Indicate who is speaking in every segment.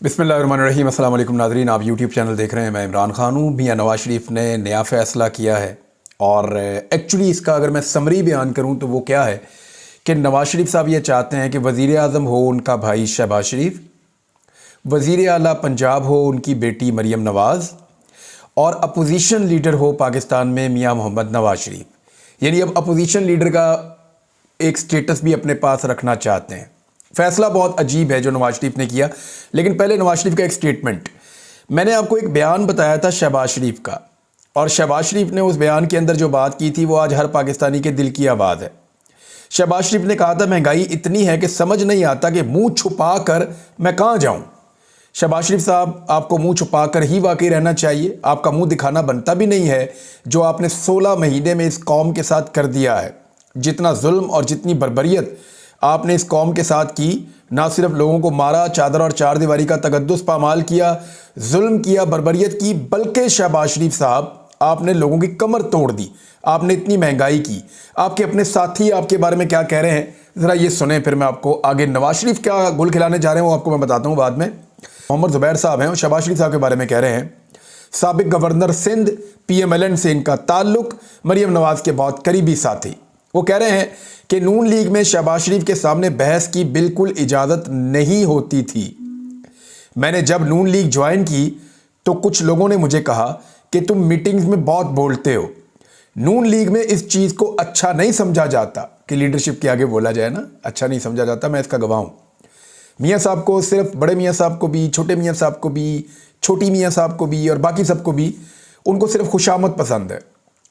Speaker 1: बिस्मिल्लाहिर्रहमानिर्रहीम। अस्सलाम वालेकुम नाज़रीन, आप यूट्यूब चैनल देख रहे हैं। मैं इमरान खान हूँ। मियां नवाज़ शरीफ ने नया फ़ैसला किया है और एक्चुअली इसका अगर मैं समरी बयान करूँ तो वो क्या है कि नवाज़ शरीफ साहब ये चाहते हैं कि वज़ीर आज़म हो उनका भाई शहबाज शरीफ, वज़ीर आला पंजाब हो उनकी बेटी मरीम नवाज़ और अपोजिशन लीडर हो पाकिस्तान में मियाँ मोहम्मद नवाज़ शरीफ। यानी अब अपोजिशन लीडर का एक स्टेटस भी अपने पास रखना चाहते हैं। फ़ैसला बहुत अजीब है जो नवाज़ शरीफ ने किया, लेकिन पहले नवाज़ शरीफ का एक स्टेटमेंट। मैंने आपको एक बयान बताया था शहबाज शरीफ का, और शहबाज शरीफ ने उस बयान के अंदर जो बात की थी वो आज हर पाकिस्तानी के दिल की आवाज़ है। शहबाज शरीफ ने कहा था महंगाई इतनी है कि समझ नहीं आता कि मुंह छुपा कर मैं कहाँ जाऊँ। शहबाज शरीफ साहब, आपको मुंह छुपा कर ही वाकई रहना चाहिए, आपका मुंह दिखाना बनता भी नहीं है। जो आपने 16 महीने में इस कौम के साथ कर दिया है, जितना जुल्म और जितनी बर्बरियत आपने इस कौम के साथ की, ना सिर्फ लोगों को मारा, चादर और चार दीवारी का तकद्दुस पामाल किया, जुल्म किया, बर्बरियत की, बल्कि शहबाज शरीफ साहब आपने लोगों की कमर तोड़ दी। आपने इतनी महंगाई की। आपके अपने साथी आपके बारे में क्या कह रहे हैं ज़रा ये सुने, फिर मैं आपको आगे नवाज शरीफ क्या गुल खिलाने जा रहे हैं वो आपको मैं बताता हूँ बाद में। मोहम्मद ज़ुबैर साहब हैं और शहबाज शरीफ साहब के बारे में कह रहे हैं साबिक गवर्नर सिंध PMLN से इनका ताल्लुक, मरीम नवाज के बहुत करीबी साथी। वो कह रहे हैं कि नून लीग में शहबाज शरीफ के सामने बहस की बिल्कुल इजाज़त नहीं होती थी। मैंने जब नून लीग ज्वाइन की तो कुछ लोगों ने मुझे कहा कि तुम मीटिंग्स में बहुत बोलते हो। नून लीग में इस चीज़ को अच्छा नहीं समझा जाता कि लीडरशिप के आगे बोला जाए ना, अच्छा नहीं समझा जाता। मैं इसका गवाह हूँ। मियाँ साहब को, सिर्फ बड़े मियाँ साहब को भी, छोटे मियाँ साहब को भी, छोटी मियाँ साहब को भी और बाकी सबको भी, उनको सिर्फ खुशामद पसंद है।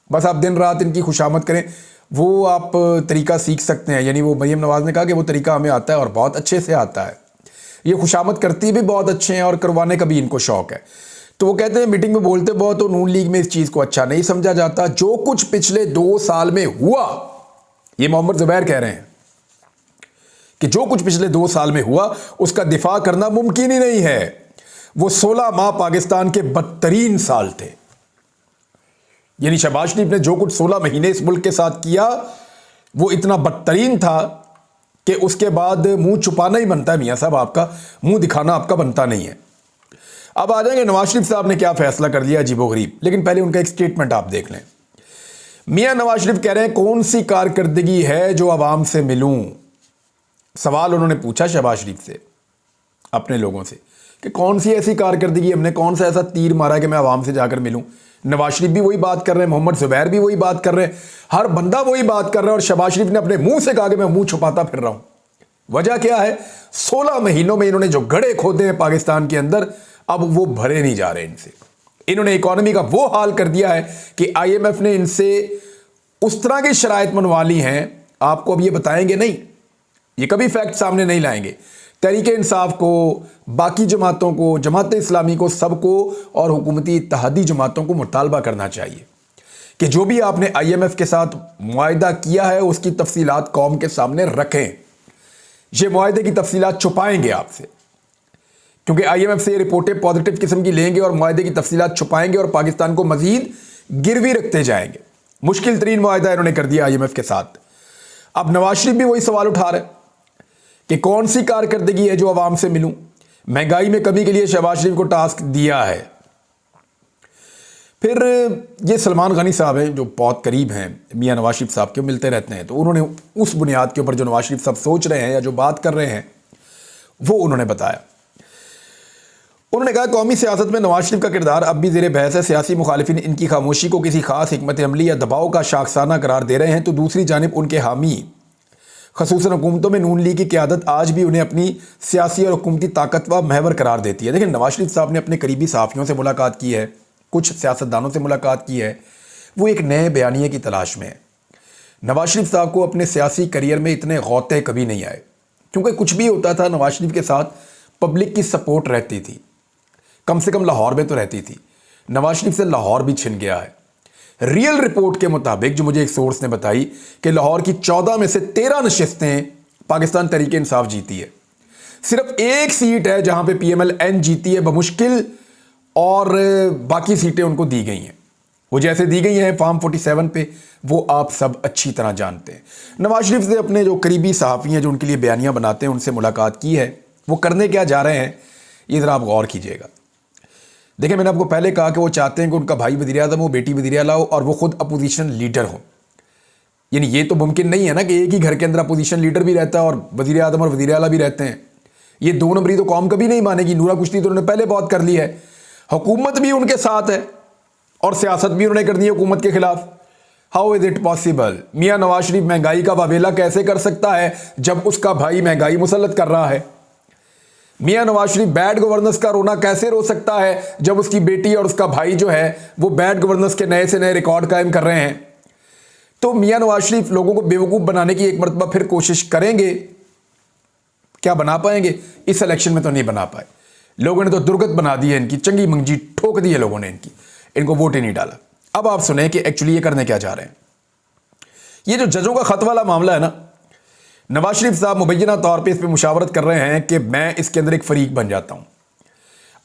Speaker 1: बस आप दिन रात इनकी खुशामद करें, वो आप तरीका सीख सकते हैं। यानी वो मरीम नवाज़ ने कहा कि वो तरीका हमें आता है और बहुत अच्छे से आता है। ये खुशामद करती भी बहुत अच्छे हैं और करवाने का भी इनको शौक़ है। तो वो कहते हैं मीटिंग में बोलते बहुत हो, नून लीग में इस चीज़ को अच्छा नहीं समझा जाता। जो कुछ पिछले 2 साल में हुआ, ये मोहम्मद ज़ुबैर कह रहे हैं कि जो कुछ पिछले 2 साल में हुआ उसका दिफा करना मुमकिन ही नहीं है। वो 16 माह पाकिस्तान के बदतरीन साल थे। यानी शहबाज शरीफ ने जो कुछ 16 महीने इस मुल्क के साथ किया वो इतना बदतरीन था कि उसके बाद मुंह छुपाना ही बनता है। मियाँ साहब, आपका मुंह दिखाना आपका बनता नहीं है। अब आ जाएंगे नवाज शरीफ साहब ने क्या फैसला कर लिया अजीबोगरीब, लेकिन पहले उनका एक स्टेटमेंट आप देख लें। मियाँ नवाज शरीफ कह रहे हैं कौन सी कारकर्दगी है जो आवाम से मिलूं। सवाल उन्होंने पूछा शहबाज शरीफ से, अपने लोगों से, कि कौन सी ऐसी कारकर्दगी, हमने कौन सा ऐसा तीर मारा कि मैं आवाम से जाकर मिलूं। नवाज शरीफ भी वही बात कर रहे हैं, मोहम्मद ज़ुबैर भी वही बात कर रहे हैं, हर बंदा वही बात कर रहा है। और शहबाज शरीफ ने अपने मुंह से कहा कि मैं मुंह छुपाता फिर रहा हूं। वजह क्या है? 16 महीनों में इन्होंने जो गड्ढे खोदे हैं पाकिस्तान के अंदर, अब वो भरे नहीं जा रहे इनसे। इन्होंने इकॉनमी का वो हाल कर दिया है कि IMF ने इनसे उस तरह की शराइत मनवा ली हैं, आपको अब ये बताएंगे नहीं, ये कभी फैक्ट सामने नहीं लाएंगे। तहरीक इंसाफ को, बाकी जमातों को, जमात इस्लामी को, सबको और हुकूमती इत्तेहादी जमातों को मुतालबा करना चाहिए कि जो भी आपने IMF के साथ मुआहिदा किया है उसकी तफसीलात कौम के सामने रखें। ये मुआहिदे की तफसीलात छुपाएंगे आपसे, क्योंकि IMF से ये रिपोर्टें पॉजिटिव किस्म की लेंगे और मुआहिदे की तफसीलात छुपाएंगे और पाकिस्तान को मजीद गिरवी रखते जाएंगे। मुश्किल तरीन मुआहिदा इन्होंने कर दिया IMF के साथ। अब नवाज शरीफ भी वही सवाल उठा रहे कि कौन सी कारकर्दगी है जो आवाम से मिलूं। महंगाई में कमी के लिए शहबाज शरीफ को टास्क दिया है। फिर ये सलमान गनी साहब हैं जो बहुत करीब हैं मियाँ नवाज शरीफ साहब के, मिलते रहते हैं, तो उन्होंने उस बुनियाद के ऊपर जो नवाज शरीफ साहब सोच रहे हैं या जो बात कर रहे हैं वो उन्होंने बताया। उन्होंने कहा कौमी सियासत में नवाज शरीफ का किरदार अब भी ज़ेर बहस है। सियासी मुखालिफिन इनकी खामोशी को किसी खास हिकमत अमली या दबाव का शाखसाना करार दे रहे हैं, तो दूसरी जानिब उनके हामी ख़ुसूसन हुकूमतों में नून लीग की क़यादत आज भी उन्हें अपनी सियासी और हुकूमती ताकत व महवर करार देती है। देखिए, नवाज शरीफ साहब ने अपने करीबी सहाफ़ियों से मुलाकात की है, कुछ सियासतदानों से मुलाकात की है, वो एक नए बयानिए की तलाश में है। नवाज शरीफ साहब को अपने सियासी करियर में इतने गौते कभी नहीं आए, क्योंकि कुछ भी होता था नवाज शरीफ के साथ पब्लिक की सपोर्ट रहती थी, कम से कम लाहौर में तो रहती थी। नवाज शरीफ से लाहौर भी छिन गया है। रियल रिपोर्ट के मुताबिक जो मुझे एक सोर्स ने बताई कि लाहौर की 14 में से 13 नशिस्तें पाकिस्तान तहरीक इंसाफ जीती है। सिर्फ एक सीट है जहां पे PMLN जीती है बमुश्किल, और बाकी सीटें उनको दी गई हैं। वो जैसे दी गई हैं फार्म 47 पे, वो आप सब अच्छी तरह जानते हैं। नवाज शरीफ से अपने जो करीबी सहाफ़ी हैं जो उनके लिए बयानियाँ बनाते हैं, उनसे मुलाकात की है। वो करने क्या जा रहे हैं ये ज़रा आप गौर कीजिएगा। देखिए, मैंने आपको पहले कहा कि वो चाहते हैं कि उनका भाई वज़ीर आज़म हो, बेटी वज़ीर आला हो और वो खुद अपोजिशन लीडर हो। यानी ये तो मुमकिन नहीं है ना कि एक ही घर के अंदर अपोजिशन लीडर भी रहता है और वज़ीर आज़म और वज़ीर आला भी रहते हैं। ये दो नंबरी तो कौम कभी नहीं मानेगी। नूरा कुश्ती तो उन्होंने पहले बहुत कर ली है, हुकूमत भी उनके साथ है और सियासत भी उन्होंने कर दी है हुकूमत के खिलाफ। How is it possible? मियाँ नवाज शरीफ महंगाई का वावेला कैसे कर सकता है जब उसका भाई महंगाई मुसल्लत कर रहा है? मियाँ नवाज शरीफ बैड गवर्नेंस का रोना कैसे रो सकता है जब उसकी बेटी और उसका भाई जो है वो बैड गवर्नेंस के नए से नए रिकॉर्ड कायम कर रहे हैं? तो मियाँ नवाज शरीफ लोगों को बेवकूफ़ बनाने की एक मरतबा फिर कोशिश करेंगे। क्या बना पाएंगे? इस इलेक्शन में तो नहीं बना पाए। लोगों ने तो दुर्गत बना दी है, इनकी चंगी मंगी ठोक दी है लोगों ने, इनको वोट ही नहीं डाला। अब आप सुने कि एक्चुअली ये करने क्या चाह रहे हैं। ये जो जजों का खत वाला मामला है ना, नवाज शरीफ साहब मुबैना तौर पे इस पर मुशावरत कर रहे हैं कि मैं इसके अंदर एक फरीक बन जाता हूं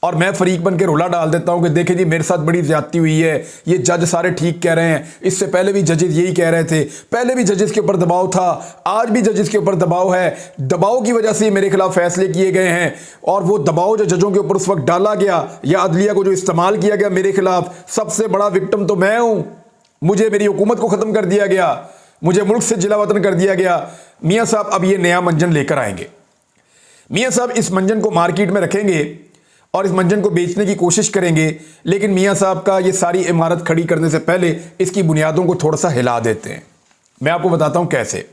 Speaker 1: और मैं फरीक बन के रोला डाल देता हूं कि देखें जी मेरे साथ बड़ी ज्यादती हुई है, ये जज सारे ठीक कह रहे हैं, इससे पहले भी जजेस यही कह रहे थे, पहले भी जजेस के ऊपर दबाव था, आज भी जजेस के ऊपर दबाव है, दबाव की वजह से मेरे खिलाफ फैसले किए गए हैं और वो दबाव जो जजों के ऊपर उस वक्त डाला गया या अदलिया को जो इस्तेमाल किया गया मेरे खिलाफ, सबसे बड़ा विक्टिम तो मैं हूं। मुझे मेरी हुकूमत को ख़त्म कर दिया गया, मुझे मुल्क से जिला वतन कर दिया गया। मियाँ साहब अब ये नया मंजन लेकर आएंगे। मियाँ साहब इस मंजन को मार्केट में रखेंगे और इस मंजन को बेचने की कोशिश करेंगे, लेकिन मियाँ साहब का ये सारी इमारत खड़ी करने से पहले इसकी बुनियादों को थोड़ा सा हिला देते हैं। मैं आपको बताता हूँ कैसे।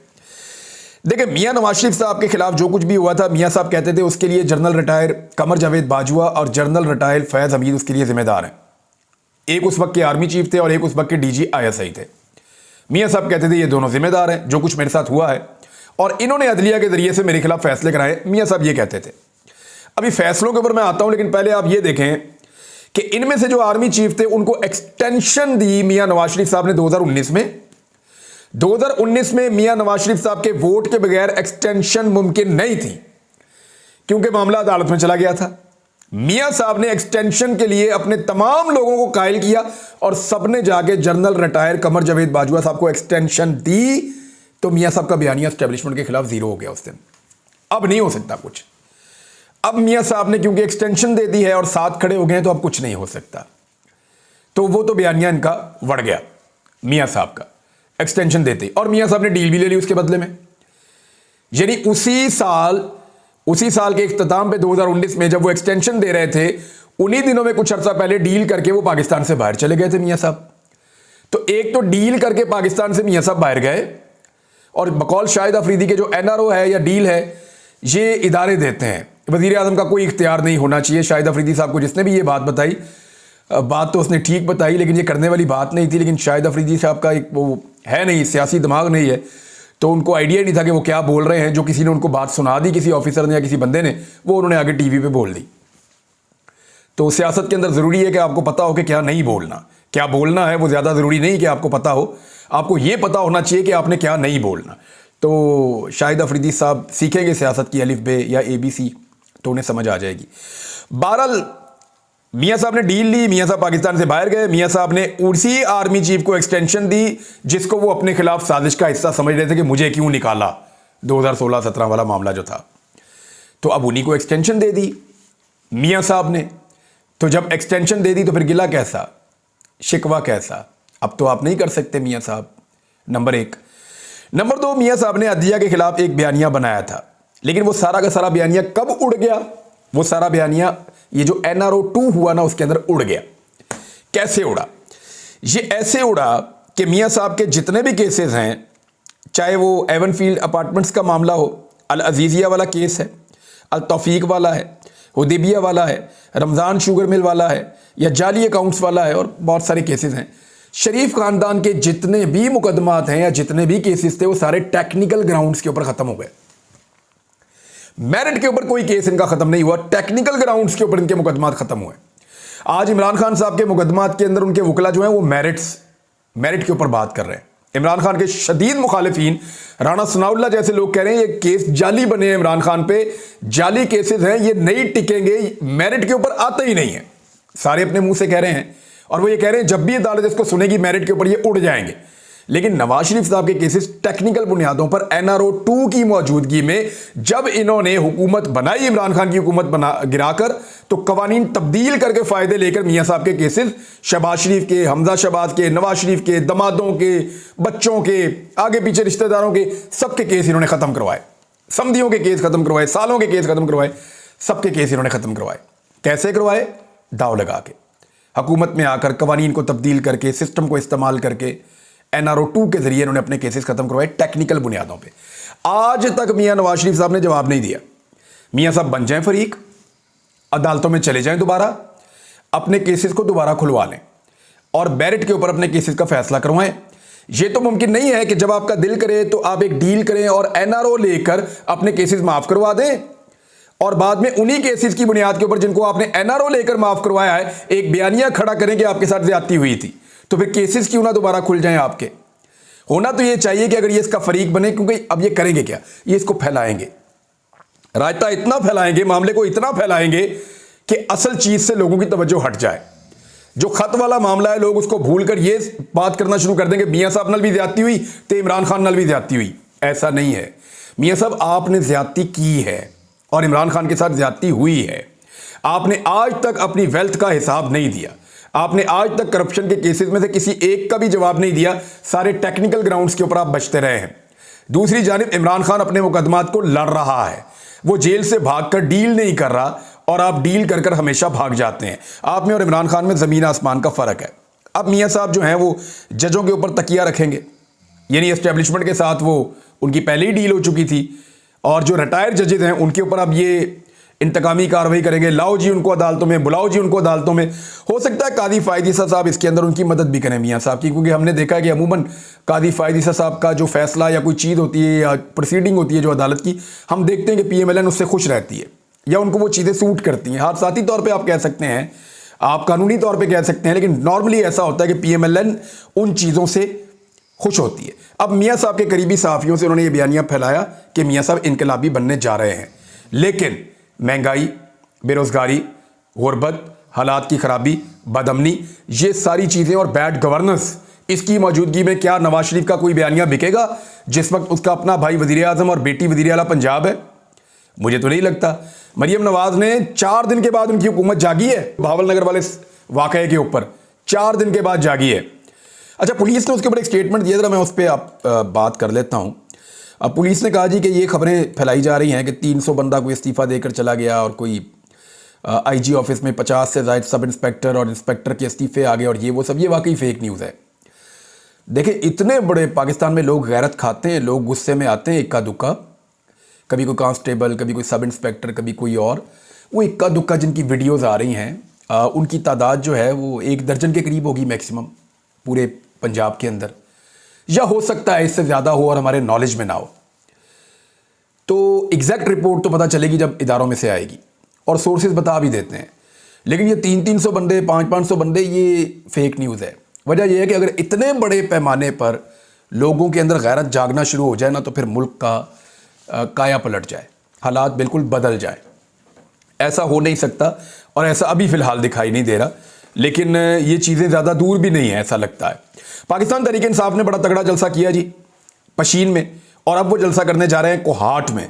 Speaker 1: देखिए, मियाँ नवाज शरीफ साहब के खिलाफ जो कुछ भी हुआ था, मियाँ साहब कहते थे उसके लिए जनरल रिटायर कमर जावेद बाजवा और जनरल रिटायर फैज़ हमीद उसके लिए जिम्मेदार हैं। एक उस वक्त के आर्मी चीफ थे और एक उस वक्त के DG ISI थे। मियाँ साहब कहते थे ये दोनों जिम्मेदार हैं जो कुछ मेरे साथ हुआ है और इन्होंने अदलिया के जरिए से मेरे खिलाफ फैसले कराए। मियाँ साहब ये कहते थे। अभी फैसलों के ऊपर मैं आता हूं, लेकिन पहले आप ये देखें कि इनमें से जो आर्मी चीफ थे उनको एक्सटेंशन दी मियाँ नवाज शरीफ साहब ने 2019 में। 2019 में मियाँ नवाज शरीफ साहब के वोट के बगैर एक्सटेंशन मुमकिन नहीं थी क्योंकि मामला अदालत में चला गया था। मियाँ साहब ने एक्सटेंशन के लिए अपने तमाम लोगों को कायल किया और सबने जाके जनरल रिटायर कमर जावेद बाजवा साहब को एक्सटेंशन दी। तो मियाँ साहब का बयानिया एस्टेब्लिशमेंट के खिलाफ जीरो हो गया उस दिन। अब नहीं हो सकता कुछ। अब मियाँ साहब ने क्योंकि एक्सटेंशन दे दी है और साथ खड़े हो गए तो अब कुछ नहीं हो सकता। तो वो तो बयानिया इनका बढ़ गया मियाँ साहब का एक्सटेंशन देते, और मियाँ साहब ने डील भी ले ली उसके बदले में। यानी उसी साल के इख्तिताम पे 2019 में जब वो एक्सटेंशन दे रहे थे, उन्हीं दिनों में कुछ अर्सा पहले डील करके वो पाकिस्तान से बाहर चले गए थे मियाँ साहब। तो एक तो डील करके पाकिस्तान से मियाँ साहब बाहर गए और बकौल शाहिद अफरीदी के जो NRO है या डील है, ये इदारे देते हैं। वज़ीर आज़म का कोई इख्तियार नहीं होना चाहिए। शाहिद अफरीदी साहब को जिसने भी ये बात बताई, बात तो उसने ठीक बताई लेकिन ये करने वाली बात नहीं थी। लेकिन शाहिद अफरीदी साहब का एक वो है नहीं, सियासी दिमाग नहीं है, तो उनको आइडिया नहीं था कि वो क्या बोल रहे हैं। जो किसी ने उनको बात सुना दी, किसी ऑफिसर ने या किसी बंदे ने, वो उन्होंने आगे टीवी पे बोल दी। तो सियासत के अंदर ज़रूरी है कि आपको पता हो कि क्या नहीं बोलना, क्या बोलना है वो ज़्यादा ज़रूरी नहीं कि आपको पता हो, आपको ये पता होना चाहिए कि आपने क्या नहीं बोलना। तो शाहिद अफरीदी साहब सीखेंगे सियासत की अलिफ बे या ABC तो उन्हें समझ आ जाएगी। बहरहाल मियाँ साहब ने डील ली, मियाँ साहब पाकिस्तान से बाहर गए। मियाँ साहब ने उसी आर्मी चीफ को एक्सटेंशन दी जिसको वो अपने खिलाफ साजिश का हिस्सा समझ रहे थे कि मुझे क्यों निकाला, 2016-17 वाला मामला जो था। तो अब उन्हीं को एक्सटेंशन दे दी मियाँ साहब ने। तो जब एक्सटेंशन दे दी तो फिर गिला कैसा, शिकवा कैसा? अब तो आप नहीं कर सकते मियाँ साहब, नंबर 1। नंबर 2, मियाँ साहब ने अदलिया के खिलाफ एक बयानिया बनाया था, लेकिन वो सारा का सारा बयानिया कब उड़ गया? वो सारा बयानिया ये जो NRO 2 हुआ ना उसके अंदर उड़ गया। कैसे उड़ा? ये ऐसे उड़ा कि मियाँ साहब के जितने भी केसेस हैं, चाहे वो एवनफील्ड अपार्टमेंट्स का मामला हो, अल अजीज़िया वाला केस है, अल तौफीक वाला है, हुदैबिया वाला है, रमज़ान शुगर मिल वाला है, या जाली अकाउंट्स वाला है, और बहुत सारे केसेस हैं। शरीफ ख़ानदान के जितने भी मुकदमात हैं या जितने भी केसेस थे वो सारे टेक्निकल ग्राउंड्स के ऊपर ख़त्म हो गए। मेरिट के ऊपर कोई केस इनका खत्म नहीं हुआ, टेक्निकल ग्राउंड्स के ऊपर इनके मुकदमात खत्म हुए। आज इमरान खान साहब के मुकदमात के अंदर उनके वकला जो हैं वो मेरिट के ऊपर बात कर रहे हैं। इमरान खान के शदीद मुखालिफिन राणा सनाउल्लाह जैसे लोग कह रहे हैं ये केस जाली बने हैं, इमरान खान पे जाली केसेस हैं, ये नहीं टिकेंगे, मेरिट के ऊपर आते ही नहीं है। सारे अपने मुंह से कह रहे हैं और वो ये कह रहे हैं जब भी अदालत इसको सुनेगी मेरिट के ऊपर ये उड़ जाएंगे। लेकिन नवाज शरीफ साहब के केसेस टेक्निकल बुनियादों पर एनआरओ 2 की मौजूदगी में जब इन्होंने हुकूमत बनाई, इमरान खान की हुकूमत गिराकर, तो कवानीन तब्दील करके फायदे लेकर मियां साहब के केसेस, शहबाज शरीफ के, हमजा शहबाज के, नवाज शरीफ के, दमादों के, बच्चों के, आगे पीछे रिश्तेदारों के, सबके केस इन्होंने खत्म करवाए। समधियों के केस खत्म करवाए, सालों के केस खत्म करवाए, सबके केस इन्होंने खत्म करवाए। कैसे करवाए? दाव लगा के, हुकूमत में आकर कवानीन को तब्दील करके, सिस्टम को इस्तेमाल करके, एनआरओ 2 के जरिए इन्होंने अपने केसेस खत्म करवाए टेक्निकल बुनियादों पे। आज तक मियां नवाज शरीफ साहब ने जवाब नहीं दिया। मियां साहब बन जाएं फरीक, अदालतों में चले जाएं दोबारा, अपने केसेस को दोबारा खुलवा लें और बैरिट के ऊपर अपने केसेस का फैसला करवाएं। यह तो मुमकिन नहीं है कि जब आपका दिल करे तो आप एक डील करें और एनआरओ लेकर अपने केसेस माफ करवा दें और बाद में उन्हीं केसेस की बुनियाद के ऊपर जिनको आपने एनआरओ लेकर माफ करवाया है एक बयानिया खड़ा करें कि आपके साथ ज्यादती हुई थी। तो फिर केसेस क्यों ना दोबारा खुल जाएं आपके? होना तो ये चाहिए कि अगर ये इसका फरीक बने, क्योंकि अब ये करेंगे क्या, ये इसको फैलाएंगे, रायता इतना फैलाएंगे, मामले को इतना फैलाएंगे कि असल चीज से लोगों की तवज्जो हट जाए। जो खत वाला मामला है लोग उसको भूलकर ये बात करना शुरू कर देंगे मियां साहब नाल भी ज्यादती हुई तो इमरान खान नाल भी ज्यादती हुई। ऐसा नहीं है। मियां साहब आपने ज्यादती की है और इमरान खान के साथ ज्यादती हुई है। आपने आज तक अपनी वेल्थ का हिसाब नहीं दिया। आपने आज तक करप्शन के केसेस में से किसी एक का भी जवाब नहीं दिया। सारे टेक्निकल ग्राउंड्स के ऊपर आप बचते रहे हैं। दूसरी जानिब इमरान खान अपने मुकदमात को लड़ रहा है, वो जेल से भागकर डील नहीं कर रहा और आप डील कर कर हमेशा भाग जाते हैं। आप में और इमरान खान में जमीन आसमान का फर्क है। अब मियां साहब जो हैं वो जजों के ऊपर तकिया रखेंगे, यानी एस्टेब्लिशमेंट के साथ वो उनकी पहले ही डील हो चुकी थी और जो रिटायर्ड जजेस हैं उनके ऊपर अब ये इंतकामी कार्रवाई करेंगे। लाओ जी उनको अदालतों में, बुलाओ जी उनको अदालतों में। हो सकता है कादी फायद ईसा साहब इसके अंदर उनकी मदद भी करें मियां साहब की, क्योंकि हमने देखा है कि अमूमन कादी फायद ईसा साहब का जो फैसला या कोई चीज़ होती है या प्रोसीडिंग होती है जो अदालत की, हम देखते हैं कि PMLN उससे खुश रहती है या उनको वो चीज़ें सूट करती हैं। हादसाती तौर पर आप कह सकते हैं, आप कानूनी तौर पर कह सकते हैं, लेकिन नॉर्मली ऐसा होता है कि PMLN उन चीज़ों से खुश होती है। अब मियां साहब के करीबी सहाफ़ियों से उन्होंने ये बयानिया फैलाया कि मियां साहब इनकलाबी बनने जा रहे हैं, लेकिन महंगाई, बेरोजगारी, गुर्बत, हालात की खराबी, बदअमनी, ये सारी चीज़ें और बैड गवर्नेंस, इसकी मौजूदगी में क्या नवाज शरीफ का कोई बयानिया बिकेगा जिस वक्त उसका अपना भाई वजीर आज़म और बेटी वजीर आला पंजाब है? मुझे तो नहीं लगता। मरियम नवाज ने 4 दिन के बाद उनकी हुकूमत जागी है भावल नगर वाले वाकये के ऊपर, 4 दिन के बाद जागी है। अच्छा, पुलिस ने उसके ऊपर एक स्टेटमेंट दिया, जरा मैं उस पर आप बात कर लेता हूँ। अब पुलिस ने कहा जी कि ये खबरें फैलाई जा रही हैं कि 300 बंदा कोई इस्तीफ़ा देकर चला गया और कोई IG ऑफिस में 50 से ज़ायद सब इंस्पेक्टर और इंस्पेक्टर के इस्तीफ़े आ गए और ये वो सब, ये वाकई फेक न्यूज़ है। देखिए, इतने बड़े पाकिस्तान में लोग गैरत खाते हैं, लोग गुस्से में आते हैं इक्का दुक्का, कभी कोई कांस्टेबल, कभी कोई सब इंस्पेक्टर, कभी कोई और, वो इक्का दुक्का जिनकी वीडियोज़ आ रही हैं उनकी तादाद जो है वो 1 दर्जन के करीब होगी मैक्सिमम पूरे पंजाब के अंदर, या हो सकता है इससे ज़्यादा हो और हमारे नॉलेज में ना हो। तो एग्जैक्ट रिपोर्ट तो पता चलेगी जब इदारों में से आएगी और सोर्सेज बता भी देते हैं, लेकिन ये 300-300 बंदे, 500-500 बंदे, ये फेक न्यूज़ है। वजह यह है कि अगर इतने बड़े पैमाने पर लोगों के अंदर गैरत जागना शुरू हो जाए ना, तो फिर मुल्क का काया पलट जाए, हालात बिल्कुल बदल जाए। ऐसा हो नहीं सकता और ऐसा अभी फ़िलहाल दिखाई नहीं दे रहा, लेकिन ये चीज़ें ज़्यादा दूर भी नहीं है ऐसा लगता है। पाकिस्तान तहरीक इंसाफ ने बड़ा तगड़ा जलसा किया जी पशीन में, और अब वो जलसा करने जा रहे हैं कोहाट में,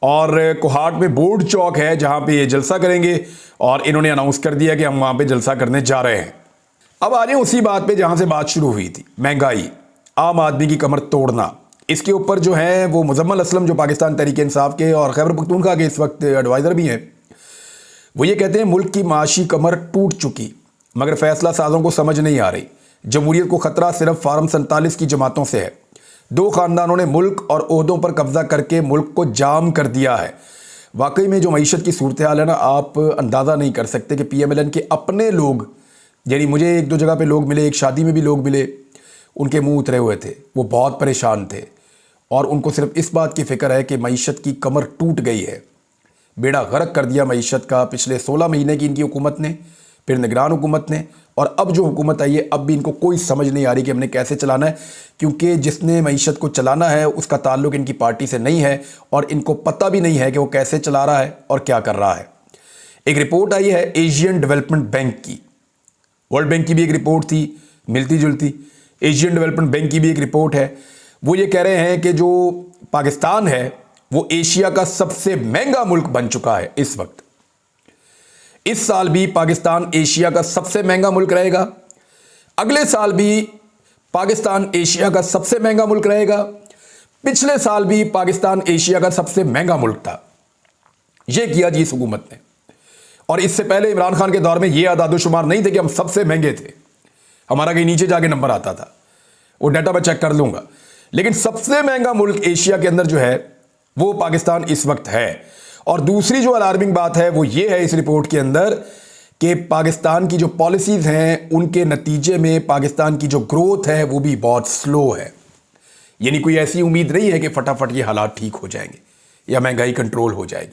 Speaker 1: और कोहाट में बोर्ड चौक है जहां पे ये जलसा करेंगे और इन्होंने अनाउंस कर दिया कि हम वहां पे जलसा करने जा रहे हैं। अब आ जाए उसी बात पे जहां से बात शुरू हुई थी, महंगाई, आम आदमी की कमर तोड़ना। इसके ऊपर जो है वो मुजम्मल असलम, जो पाकिस्तान तहरीक इंसाफ के और खैबर पख्तूनख्वा के इस वक्त एडवाइज़र भी हैं, वो ये कहते हैं मुल्क की माशी कमर टूट चुकी, मगर फैसला साजों को समझ नहीं आ रही। जमहूरियत को खतरा सिर्फ फार्म 47 की जमातों से है। 2 खानदानों ने मुल्क और ओहदों पर कब्जा करके मुल्क को जाम कर दिया है। वाकई में जो मईशत की सूरत हाल है ना, आप अंदाज़ा नहीं कर सकते कि PMLN के अपने लोग, यानी मुझे 1-2 जगह पे लोग मिले, एक शादी में भी लोग मिले, उनके मुंह उतरे हुए थे, वो बहुत परेशान थे और उनको सिर्फ इस बात की फ़िक्र है कि मईशत की कमर टूट गई है। बेड़ा गर्क कर दिया मईशत का पिछले 16 महीने की इनकी हुकूमत ने, फिर निगरान हुकूमत ने, और अब जो हुकूमत आई है अब भी इनको कोई समझ नहीं आ रही कि हमने कैसे चलाना है, क्योंकि जिसने मईशत को चलाना है उसका ताल्लुक इनकी पार्टी से नहीं है और इनको पता भी नहीं है कि वो कैसे चला रहा है और क्या कर रहा है। एक रिपोर्ट आई है एशियन डेवलपमेंट बैंक की, वर्ल्ड बैंक की भी एक रिपोर्ट थी मिलती जुलती। एशियन डेवलपमेंट बैंक की भी एक रिपोर्ट है, वो ये कह रहे हैं कि जो पाकिस्तान है वो एशिया का सबसे महंगा मुल्क बन चुका है इस वक्त। इस साल भी पाकिस्तान एशिया का सबसे महंगा मुल्क रहेगा, अगले साल भी पाकिस्तान एशिया का सबसे महंगा मुल्क रहेगा, पिछले साल भी पाकिस्तान एशिया का सबसे महंगा मुल्क था। यह किया जी इस हुकूमत ने। और इससे पहले इमरान खान के दौर में यह आदादोशुमार नहीं थे कि हम सबसे महंगे थे, हमारा कहीं नीचे जाके नंबर आता था, वो डाटा मैं चेक कर लूंगा। लेकिन सबसे महंगा मुल्क एशिया के अंदर जो है वो पाकिस्तान इस वक्त है। और दूसरी जो अलार्मिंग बात है वो ये है इस रिपोर्ट के अंदर कि पाकिस्तान की जो पॉलिसीज हैं उनके नतीजे में पाकिस्तान की जो ग्रोथ है वो भी बहुत स्लो है। यानी कोई ऐसी उम्मीद नहीं है कि फटाफट ये हालात ठीक हो जाएंगे या महंगाई कंट्रोल हो जाएगी।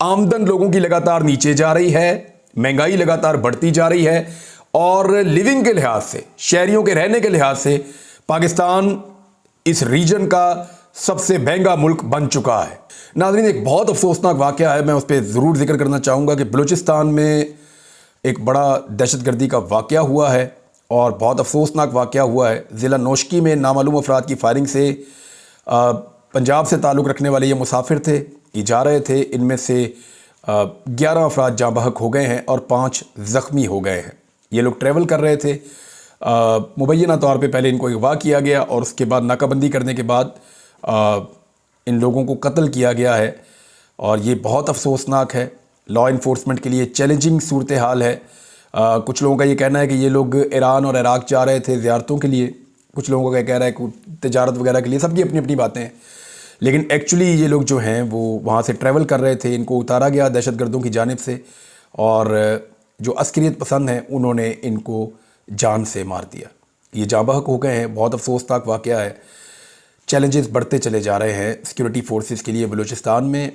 Speaker 1: आमदन लोगों की लगातार नीचे जा रही है, महंगाई लगातार बढ़ती जा रही है, और लिविंग के लिहाज से, शहरियों के रहने के लिहाज से पाकिस्तान इस रीजन का सबसे महंगा मुल्क बन चुका है। नाज़रीन, एक बहुत अफसोसनाक वाक़या है, मैं उस पर ज़रूर जिक्र करना चाहूँगा कि बलूचिस्तान में एक बड़ा दहशतगर्दी का वाक़या हुआ है और बहुत अफसोसनाक वाक़या हुआ है। ज़िला नौशकी में नामालूम अफराद की फायरिंग से पंजाब से ताल्लुक़ रखने वाले ये मुसाफिर थे, ये जा रहे थे, इनमें से 11 अफराद जाँ बहक हो गए हैं और 5 ज़ख्मी हो गए हैं। ये लोग ट्रैवल कर रहे थे, मुबैना तौर पे पहले इनको अगवा किया गया और उसके बाद नाकाबंदी करने के बाद इन लोगों को कत्ल किया गया है। और ये बहुत अफसोसनाक है, लॉ इन्फोर्समेंट के लिए चैलेंजिंग सूरत हाल है। कुछ लोगों का ये कहना है कि ये लोग ईरान और इराक़ जा रहे थे ज़ियारतों के लिए, कुछ लोगों का कह रहा है कि तिजारत वगैरह के लिए, सबकी अपनी अपनी बातें हैं। लेकिन एक्चुअली ये लोग जो हैं वो वहाँ से ट्रैवल कर रहे थे, इनको उतारा गया दहशतगर्दों की जानिब से, और जो अस्करियत पसंद हैं उन्होंने इनको जान से मार दिया। ये जाँ बहक हो गए हैं, बहुत अफसोसनाक वाक़या है। चैलेंजेस बढ़ते चले जा रहे हैं सिक्योरिटी फोर्सेस के लिए बलूचिस्तान में,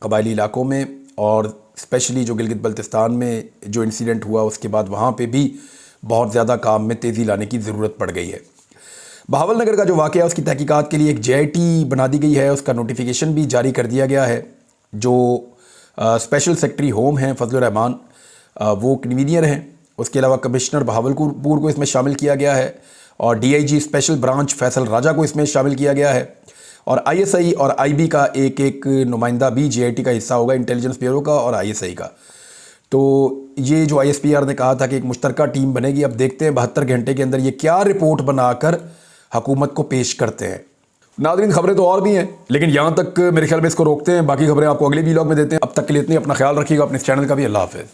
Speaker 1: कबायली इलाकों में, और स्पेशली जो गिलगित बल्तिस्तान में जो इंसिडेंट हुआ उसके बाद वहाँ पे भी बहुत ज़्यादा काम में तेज़ी लाने की ज़रूरत पड़ गई है। बहावल नगर का जो वाक़या है उसकी तहकीकात के लिए एक JIT बना दी गई है, उसका नोटिफिकेशन भी जारी कर दिया गया है। जो स्पेशल सेक्रेटरी होम हैं फजलुर रहमान, वो कन्वीनियर हैं। उसके अलावा कमिश्नर बहावलपुर को इसमें शामिल किया गया है और DIG स्पेशल ब्रांच फैसल राजा को इसमें शामिल किया गया है। और ISI और IB का एक नुमाइंदा भी JIT का हिस्सा होगा, इंटेलिजेंस ब्यूरो का और ISI का। तो ये जो ISPR ने कहा था कि एक मुश्तरका टीम बनेगी, अब देखते हैं 72 घंटे के अंदर ये क्या रिपोर्ट बनाकर हुकूमत को पेश करते हैं। नाज़रीन, खबरें तो और भी हैं लेकिन यहाँ तक मेरे ख्याल में इसको रोकते हैं, बाकी खबरें आपको अगले व्लॉग में देते हैं। अब तक के लिए इतनी, अपना ख्याल रखिएगा, अपने इस चैनल का भी। अल्लाह हाफ़िज़।